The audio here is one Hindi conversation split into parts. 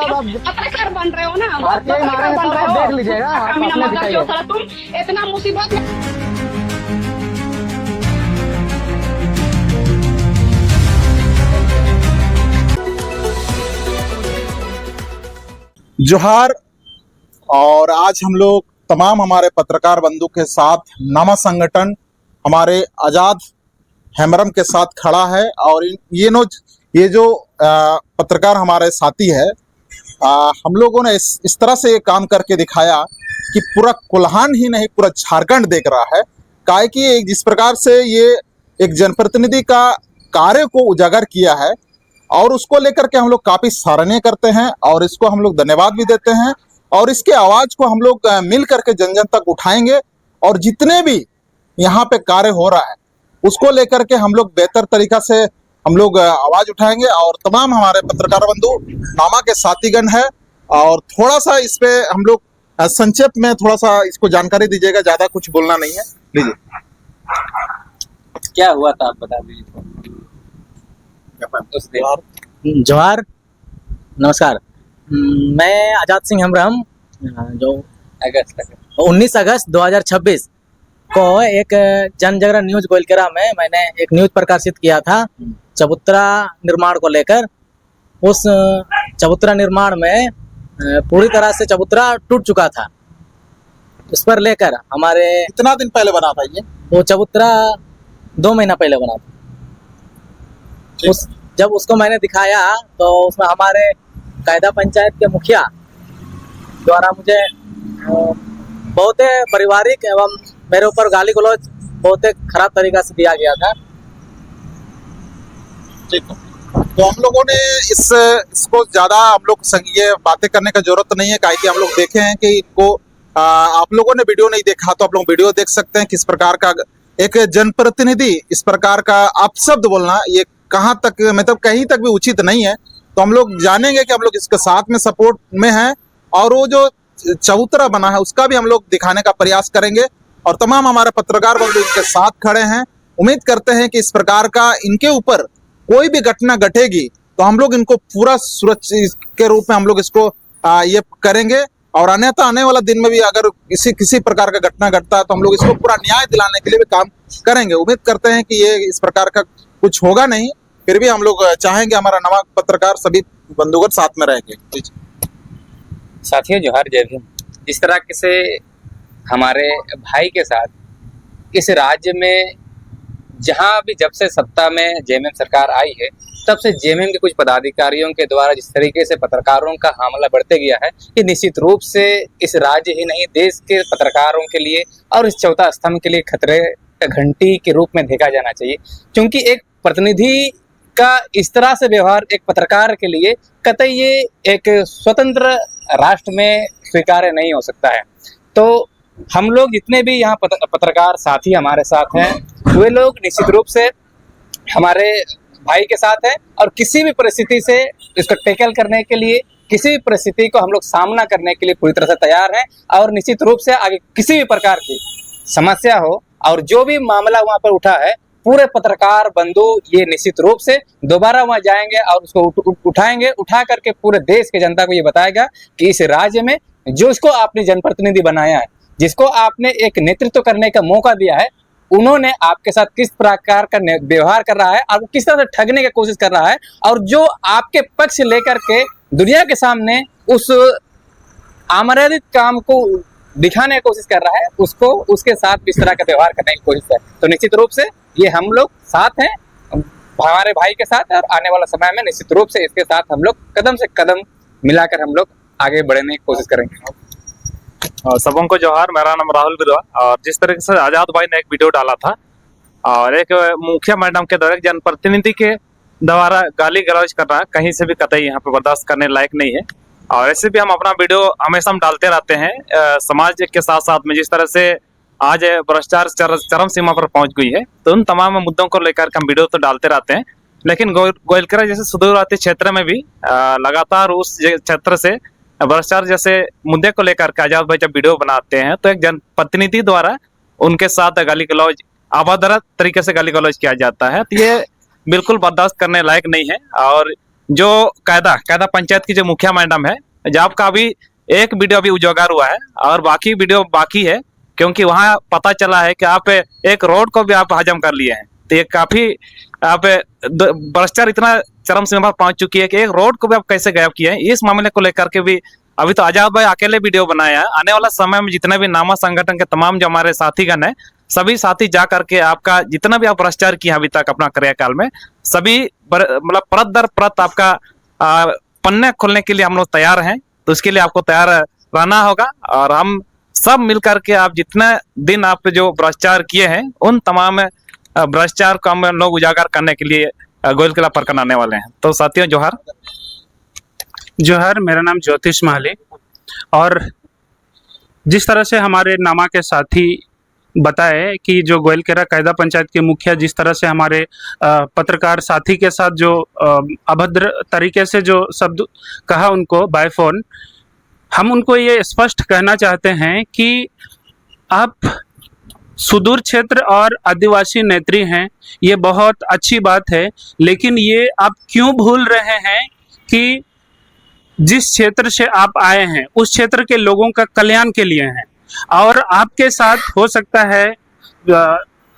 मतलब आप पत्रकार बन रहे हो ना, आप यही मारेंगे बन तो रहे आप हो। देख लीजिएगा, आप कमीना अपने मतलब दिखाइए। क्यों साला तुम इतना मुसीबत में। जोहार। और आज हम लोग तमाम हमारे पत्रकार बंधु के साथ नामा संगठन हमारे आजाद हैमरम के साथ खड़ा है। और ये जो पत्रकार हमारे साथी है, हम लोगों ने इस तरह से ये काम करके दिखाया कि पूरा कोल्हान ही नहीं पूरा झारखंड देख रहा है। काहे कि जिस प्रकार से ये एक जनप्रतिनिधि का कार्य को उजागर किया है और उसको लेकर के हम लोग काफी सराहनीय करते हैं और इसको हम लोग धन्यवाद भी देते हैं। और इसके आवाज को हम लोग मिल करके जन जन तक उठाएंगे और जितने भी यहाँ पे कार्य हो रहा है उसको लेकर के हम लोग बेहतर तरीका से हम लोग आवाज उठाएंगे। और तमाम हमारे पत्रकार बंधु नामा के साथीगण है और थोड़ा सा इस पे हम लोग संक्षेप में थोड़ा सा इसको जानकारी दीजिएगा, ज्यादा कुछ बोलना नहीं है। लीजिए। क्या हुआ था आप बता दीजिए उस दिन। जोहार, नमस्कार। मैं आजाद सिंह हमरम जो अगस्त तक 19 अगस्त 2026 को एक जन जागरण न्यूज गोलकेरा में मैंने एक न्यूज प्रकाशित किया था चबूतरा निर्माण को लेकर। उस चबूतरा निर्माण में पूरी तरह से चबूतरा टूट चुका था। उस पर लेकर हमारे कितना दिन पहले बना था ये? वो चबूतरा 2 महीना पहले बना था। जब उसको मैंने दिखाया तो उसमें हमारे कायदा पंचायत के मुखिया द्वारा मुझे बहुत पारिवारिक एवं मेरे ऊपर गाली गलौज बहुत खराब तरीका से दिया गया था। ठीक है, तो हम लोगों ने इसको ज्यादा हम लोग ये बातें करने का जरूरत नहीं है। काहे कि हम लोग देखे हैं कि इनको आप लोगों ने वीडियो नहीं देखा तो आप लोग वीडियो देख सकते हैं। किस प्रकार का एक जनप्रतिनिधि इस प्रकार का अपशब्द बोलना ये कहाँ तक मतलब कहीं तक भी उचित नहीं है। तो हम लोग जानेंगे कि हम लोग इसके साथ में सपोर्ट में हैं और वो जो चबूतरा बना है उसका भी हम लोग दिखाने का प्रयास करेंगे। और तमाम हमारे पत्रकार बंधु इनके साथ खड़े हैं। उम्मीद करते हैं कि इस प्रकार का इनके ऊपर कोई भी घटना घटेगी तो हम लोग इनको पूरा सुरक्षित के रूप में हम लोग इसको ये करेंगे। और अन्यथा आने वाला दिन में भी अगर किसी प्रकार का घटना घटता है तो हम लोग इसको पूरा न्याय दिलाने के लिए भी काम करेंगे। उम्मीद करते हैं कि ये इस प्रकार का कुछ होगा नहीं, फिर भी हम लोग चाहेंगे हमारा नवा पत्रकार सभी बंधुगण साथ में रहेंगे। साथियों जोहार, जय भीम। जिस तरह से हमारे भाई के साथ इस राज्य में जहां भी जब से सत्ता में जेएमएम सरकार आई है तब से जेएमएम के कुछ पदाधिकारियों के द्वारा जिस तरीके से पत्रकारों का हमला बढ़ते गया है ये निश्चित रूप से इस राज्य ही नहीं देश के पत्रकारों के लिए और इस चौथा स्तंभ के लिए खतरे का घंटी के रूप में देखा जाना चाहिए। क्योंकि एक प्रतिनिधि का इस तरह से व्यवहार एक पत्रकार के लिए कतई ये एक स्वतंत्र राष्ट्र में स्वीकार्य नहीं हो सकता है। तो हम लोग जितने भी यहाँ पत्रकार साथी हमारे साथ हैं वे लोग निश्चित रूप से हमारे भाई के साथ हैं और किसी भी परिस्थिति से इसको टैकल करने के लिए किसी भी परिस्थिति को हम लोग सामना करने के लिए पूरी तरह से तैयार हैं। और निश्चित रूप से आगे किसी भी प्रकार की समस्या हो और जो भी मामला वहाँ पर उठा है पूरे पत्रकार बंधु ये निश्चित रूप से दोबारा वहां जाएंगे और उसको उठाएंगे, उठा करके पूरे देश के जनता को ये बताएगा कि इस राज्य में जो इसको आपने जनप्रतिनिधि बनाया है, जिसको आपने एक नेतृत्व करने का मौका दिया है, उन्होंने आपके साथ किस प्रकार का व्यवहार कर रहा है और किस तरह से ठगने की कोशिश कर रहा है। और जो आपके पक्ष लेकर के दुनिया के सामने उस अमर्यादित काम को दिखाने की कोशिश कर रहा है उसको उसके साथ इस तरह का व्यवहार करने की कोशिश है। तो निश्चित रूप से ये हम लोग साथ हैं हमारे भाई के साथ और आने वाला समय में निश्चित रूप से इसके साथ हम लोग कदम से कदम मिलाकर हम लोग आगे बढ़ने की कोशिश करेंगे। सबों को जोहार, मेरा नाम राहुल बिरवा। और जिस तरीके से आजाद भाई ने एक वीडियो डाला था और एक मुखिया मैडम के द्वारा जनप्रतिनिधि के द्वारा गाली गलौज करना कहीं से भी कतई यहाँ पे बर्दाश्त करने लायक नहीं है। और ऐसे भी हम अपना वीडियो हमेशा हम डालते रहते हैं समाज के साथ साथ में। जिस तरह से आज भ्रष्टाचार चरम सीमा पर पहुंच गई है तो उन तमाम मुद्दों को लेकर हम वीडियो तो डालते रहते हैं। लेकिन गोइलकेरा जैसे सुदूरवर्ती क्षेत्र में भी लगातार उस क्षेत्र से भ्रष्टाचार जैसे मुद्दे को लेकर के आजाद भाई जब वीडियो बनाते हैं तो एक जनप्रतिनिधि द्वारा उनके साथ गाली गलौज अभद्र तरीके से गाली गलौज किया जाता है। तो ये बिल्कुल बर्दाश्त करने लायक नहीं है। और जो कायदा पंचायत की जो मुखिया मैडम है, जब का भी एक वीडियो अभी उजागर हुआ है और बाकी वीडियो बाकी है, क्योंकि वहाँ पता चला है कि आप एक रोड को भी आप हजम कर लिए हैं। तो ये काफी आप भ्रष्टाचार इतना चरम सीमा पर पहुंच चुकी है कि एक रोड को भी आप कैसे गायब किए हैं। इस मामले को लेकर के भी अभी तो आजाद भाई अकेले वीडियो बनाया है। आने वाला समय में जितने भी नामा संगठन के तमाम जो हमारे साथीगण है, सभी साथी जा करके आपका जितना भी आप भ्रष्टाचार किए अभी तक अपना कार्यकाल में, सभी मतलब परत दर परत आपका पन्ने खोलने के लिए हम लोग तैयार हैं। तो उसके लिए आपको तैयार रहना होगा और हम सब मिलकर के आप जितने दिन आप जो भ्रष्टाचार किए हैं उन तमाम भ्रष्टाचार को हम लोग उजागर करने के लिए गोयल किला पर आने वाले हैं। तो साथियों जोहार। जोहार, मेरा नाम ज्योतिष माली। और जिस तरह से हमारे नामा के साथी बताए कि जो गोयलकेरा कायदा पंचायत के मुखिया जिस तरह से हमारे पत्रकार साथी के साथ जो अभद्र तरीके से जो शब्द कहा उनको बाय फोन, हम उनको ये स्पष्ट कहना चाहते हैं कि आप सुदूर क्षेत्र और आदिवासी नेत्री हैं, ये बहुत अच्छी बात है, लेकिन ये आप क्यों भूल रहे हैं कि जिस क्षेत्र से आप आए हैं उस क्षेत्र के लोगों का कल्याण के लिए हैं। और आपके साथ हो सकता है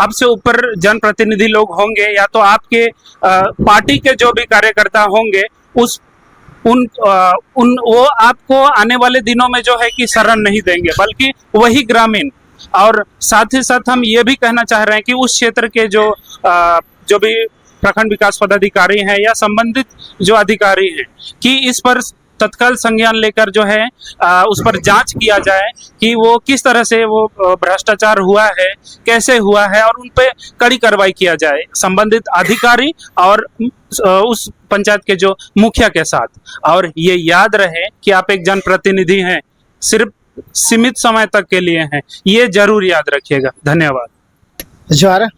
आपसे ऊपर जनप्रतिनिधि लोग होंगे या तो आपके पार्टी के जो भी कार्यकर्ता होंगे, वो आपको आने वाले दिनों में जो है कि शरण नहीं देंगे, बल्कि वही ग्रामीण। और साथ ही साथ हम ये भी कहना चाह रहे हैं कि उस क्षेत्र के जो भी प्रखंड विकास पदाधिकारी हैं या संबंधित जो अधिकारी हैं कि इस पर तत्काल संज्ञान लेकर जो है उस पर जांच किया जाए कि वो किस तरह से वो भ्रष्टाचार हुआ है, कैसे हुआ है, और उन पे कड़ी कार्रवाई किया जाए संबंधित अधिकारी और उस पंचायत के जो मुखिया के साथ। और ये याद रहे कि आप एक जनप्रतिनिधि हैं, सिर्फ सीमित समय तक के लिए हैं, ये जरूर याद रखिएगा। धन्यवाद। जोहार,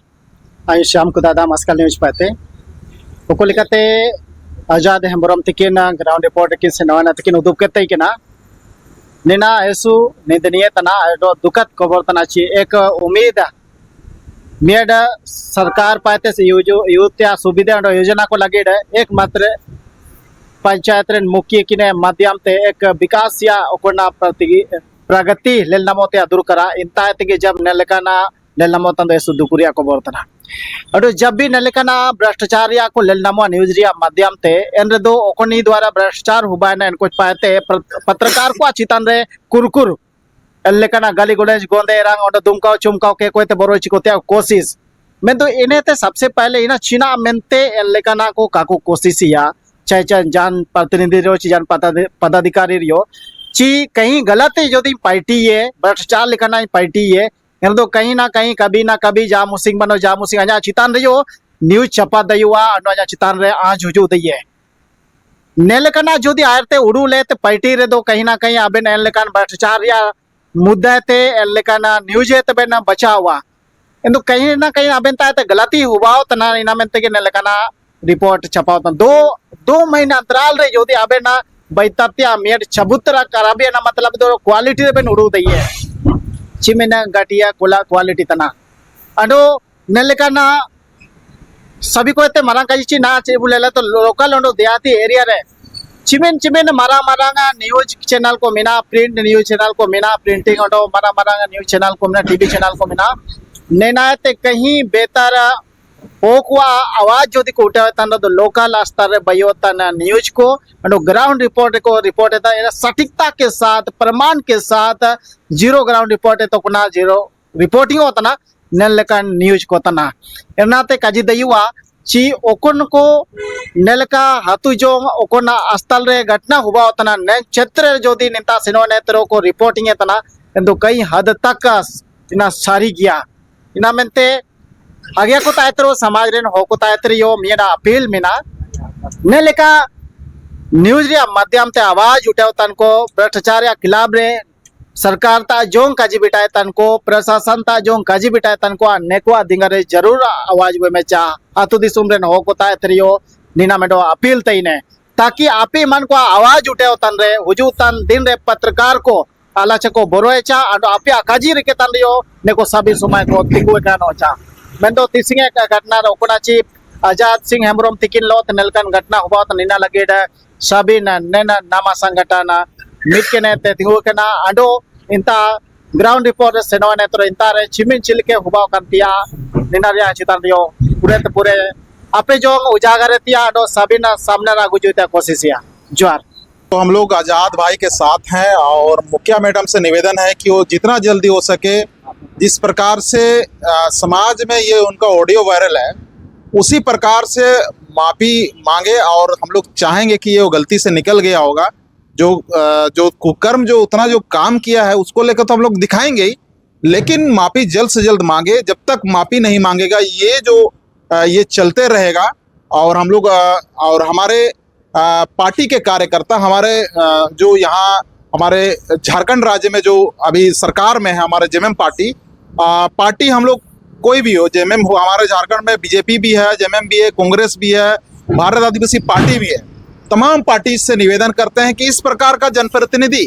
आई श्याम को दादा मस्कल न्यूज पाते उको लेकाते आजाद हेम्ब्रम तकिन ग्राउंड रिपोर्ट किन से नवाना तकिन उदुप करते कि ना निना ऐसु निंदनीय तना एडो दुखद खबर तना ची एक उम्मीद मेड सरकार पाते से युत्या सुविधा योजना को लगे एकमात्र पंचायत रेन मुखिया किने माध्यम ते एक विकास या ओकना प्रगति लेल नमोते अदुर करा इंता तेगे जब नेलकाना लेल नमोतन ऐसु दुकुरिया को बोरतना अडो जब भी नेलकाना भ्रष्टाचारिया को लेल नमो न्यूज रिया माध्यम ते एन दो ओकनी द्वारा भ्रष्टाचार हुबायना इनको पाते पत्रकार को चितान रे कुरकुर एलेकाना गाली गुलेज गोंदे रंग ओडो दुमकाओ चुमकाओ के कोते बरो चिकोते कोशिश मैं तो इन्हें ते सबसे पहले इना चीना मेंते एलेकाना को काको कोशिशिया चाहे जान प्रतिनिधि रो जान पदाधिकारी रियो ची कहीं गलत है जो दी पार्टी है भ्रष्टाचार लिखना पार्टी है तो कहीं ना कभी जा मुसिंग बनो जा मुसिंग अजा चितान रियो न्यूज छपा दयुआ अजा चितान रे आज हुजू दइए नेलकना जो दी आयरते उड़ू ले ते पार्टी रे दो कहीं ना कहीं अबे नेलकन भ्रष्टाचार या मुद्दा ते एलकना न्यूज है तबे ना बचा हुआ इंदु कहीं ना कहीं अबे ताते गलती हुआ तना इना मेंते के नेलकना रिपोर्ट छपावता दो महीना अंतराल रे जोदी अबे ना बैतत्या मेड चबुतरा कराबे ना मतलब दो क्वालिटी रे बेन उड़ू दइए चिमेना गाटिया कोला क्वालिटी तना अडो नेलकना सभी को ते मरा काजी ना चे बुलेला तो लोकल ओंडो देहाती एरिया रे चिमेन मारा न्यूज चैनल को मिना प्रिंट न्यूज चैनल को मिना प्रिंटिंग ओंडो मारा न्यूज चैनल को मिना टीवी चैनल को मिना नेनाते कहीं बेहतर ओकुआ आवाज जो को उठावे तन तो लोकल स्तर रे बयोतन न्यूज को और ग्राउंड रिपोर्ट है सटीकता के साथ प्रमाण के साथ जीरो ग्राउंड रिपोर्ट है तो कुना जीरो रिपोर्टिंग होता नेलकन न्यूज को तना एनाते काजी दयुआ ची ओकन को नेलका हाथु जो ओकना स्थल रे घटना हुआ होता ने क्षेत्र जो दी नेता सिनो नेत्रो को रिपोर्टिंग है तना तो कई हद तक इना सारी गया इना मेंते आगे को तायत्रो समाज रेन हो को तायत्रियो मेरा अपील मिना ने लेका न्यूज रे माध्यम ते आवाज उठाव तन को भ्रष्टाचार या खिलाफ रे सरकार ता जोंग काजी बिटाए तन को प्रशासन ता जोंग काजी बिटाए तन को ने को दिंगरे जरूर आवाज वे में चा आतु दिसुम रेन हो को तायत्रियो नीना मेडो अपील तईने ताकि आपे मन को आवाज उठाव तन रे हुजू तन दिन रे पत्रकार को आलाच को बोरोएचा और आपे आकाजी रे के तन रियो ने को सभी समय को तिगु कानो चा मेंदो तिसिंगे घटना रोकणाची आजाद सिंह हेम्ब्रम तिकिन लो नेलकन घटना हुआ तो निना लगे साबिन नेना नामा संगठन मिटके तिंगु केना आडो इंता ग्राउंड रिपोर्ट सेनोने तो इंता रे चिमिन चिलके हुआ कंतिया निना रे चितार दियो पूरे आपे जो उजागर तिया आडो साबिन सामने रा गुजुते कोशिशिया जोहार। तो हम लोग आजाद भाई के साथ हैं और मुखिया मैडम से निवेदन है कि वो जितना जल्दी हो सके जिस प्रकार से समाज में ये उनका ऑडियो वायरल है उसी प्रकार से माफी मांगे और हम लोग चाहेंगे कि ये वो गलती से निकल गया होगा जो कुकर्म जो उतना जो काम किया है उसको लेकर तो हम लोग दिखाएंगे ही, लेकिन माफी जल्द से जल्द मांगे। जब तक माफी नहीं मांगेगा ये चलते रहेगा और हम लोग और हमारे पार्टी के कार्यकर्ता हमारे जो यहाँ हमारे झारखंड राज्य में जो अभी सरकार में है हमारे जेएमएम पार्टी हम लोग कोई भी हो जेएमएम हो हमारे झारखंड में बीजेपी भी है जेएमएम भी है कांग्रेस भी है भारत आदिवासी पार्टी भी है। तमाम पार्टी से निवेदन करते हैं कि इस प्रकार का जनप्रतिनिधि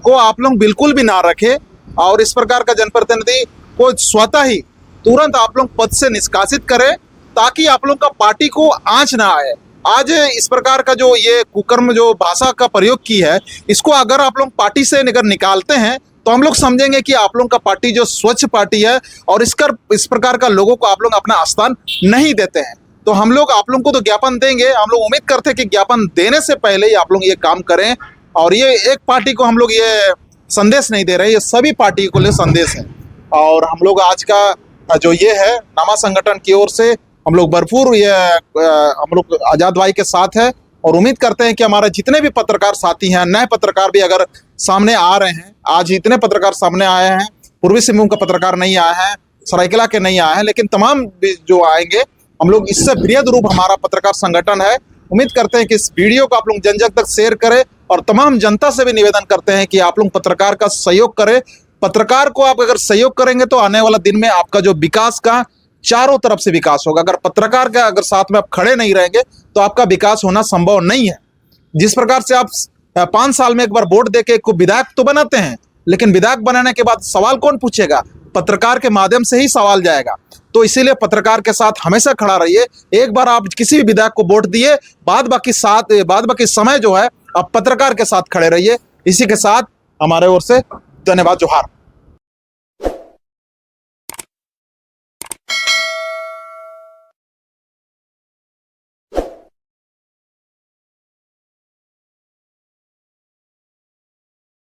को आप लोग बिल्कुल भी ना रखें और इस प्रकार का जनप्रतिनिधि को स्वतः ही तुरंत आप लोग पद से निष्कासित करें ताकि आप लोग का पार्टी को आंच ना आए। आज इस प्रकार का जो ये कुकर्म जो भाषा का प्रयोग की है इसको अगर आप लोग पार्टी से अगर निकालते हैं तो हम लोग समझेंगे कि आप लोगों का पार्टी जो स्वच्छ पार्टी है और इस प्रकार का लोगों को आप लोग अपना स्थान नहीं देते हैं। तो हम लोग आप लोगों को तो ज्ञापन देंगे, हम लोग उम्मीद करते हैं कि ज्ञापन देने से पहले ही आप लोग ये काम करें और ये एक पार्टी को हम लोग ये संदेश नहीं दे रहे, ये सभी पार्टी को लिए संदेश है। और हम लोग आज का जो ये है नामा संगठन की ओर से हम लोग भरपूर ये हम लोग आजाद भाई के साथ है और उम्मीद करते हैं कि हमारे जितने भी पत्रकार साथी हैं नए पत्रकार भी अगर सामने आ रहे हैं, आज इतने पत्रकार सामने आए हैं, पूर्वी सिंहभूम का पत्रकार नहीं आया है, सरायकेला के नहीं आए हैं, लेकिन तमाम जो आएंगे हम लोग इससे बृहद रूप हमारा पत्रकार संगठन है। उम्मीद करते हैं कि इस वीडियो को आप लोग जन जन तक शेयर करें और तमाम जनता से भी निवेदन करते हैं कि आप लोग पत्रकार का सहयोग करें। पत्रकार को आप अगर सहयोग करेंगे तो आने वाला दिन में आपका जो विकास का चारों तरफ से विकास होगा। अगर पत्रकार का अगर साथ में आप खड़े नहीं रहेंगे तो आपका विकास होना संभव नहीं है। जिस प्रकार से आप 5 साल में एक बार वोट देके को विधायक तो बनाते हैं, लेकिन विधायक बनाने के बाद सवाल कौन पूछेगा? पत्रकार के माध्यम से ही सवाल जाएगा। तो इसीलिए पत्रकार के साथ हमेशा खड़ा रहिए। एक बार आप किसी भी विधायक को वोट दिए, बाद बाकी समय जो है आप पत्रकार के साथ खड़े रहिए। इसी के साथ हमारे ओर से धन्यवाद, जोहार।